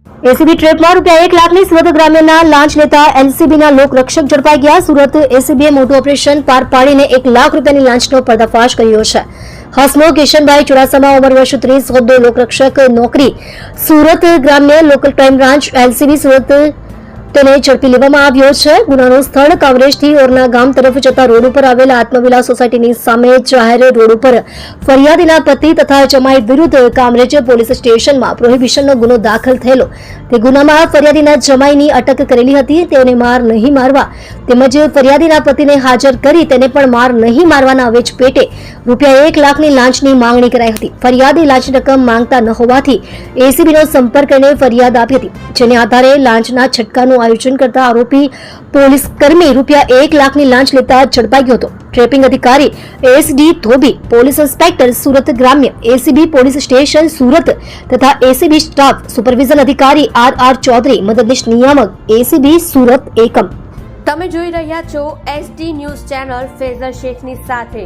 ACB ટ્રેપમાં રૂપિયા 1 લાખની સુરત ગ્રામ્યના લાંચ લેતા એલસીબીના લોકરક્ષક ઝડપાઈ ગયા. સુરત એસીબીએ મોટું ઓપરેશન પાર પાડીને 1 લાખ રૂપિયાની લાંચનો પર્દાફાશ કર્યો છે. હસમુખ કિશનભાઈ ચુડાસમા, ઉંમર વર્ષ 30, હોદ્દો લોકરક્ષક, નોકરી સુરત ગ્રામ્ય local crime branch LCB Surat, તેને ઝડપી લેવામાં આવ્યો છે. ગુનાનું સ્થળ કામરેજથી ઓરના ગામ તરફ જતા રોડ ઉપર આવેલા આત્મવિલાસ સોસાયટીની સામે જાહેર રોડ ઉપર ફરિયાદીના પતિ તથા જમાઈ વિરુદ્ધ કામરેજ પોલીસ સ્ટેશનમાં પ્રોહિબિશનનો ગુનો દાખલ થયેલો. તે ગુનામાં ફરિયાદીના જમાઈની અટક કરેલી હતી. તેઓને માર નહીં મારવા તેમજ ફરિયાદીના પતિને હાજર કરી તેને પણ માર નહીં મારવાના અવેજ પેટે રૂપિયા 1 લાખની લાંચની માંગણી કરાઈ હતી. ફરિયાદી લાંચની રકમ માંગતા ન હોવાથી એસીબીનો સંપર્ક કરીને ફરિયાદ આપી હતી, જેને આધારે લાંચના છટકાનું આયોજન કરતા આરોપી પોલીસ કર્મી રૂપિયા 1 લાખની લાંચ લેતા ઝડપાઈ ગયો હતો. ટ્રેપિંગ અધિકારી એસડી ધોબી, પોલીસ ઇન્સ્પેક્ટર સુરત ગ્રામ્ય, એસીબી પોલીસ સ્ટેશન સુરત તથા એસીબી સ્ટાફ સુપરવિઝન અધિકારી આર ચૌધરી, મદદનીશ નિયામક એસીબી સુરત એકમ. તમે જોઈ રહ્યા છો SD ન્યૂઝ ચેનલ ફેઝર શેખની સાથે.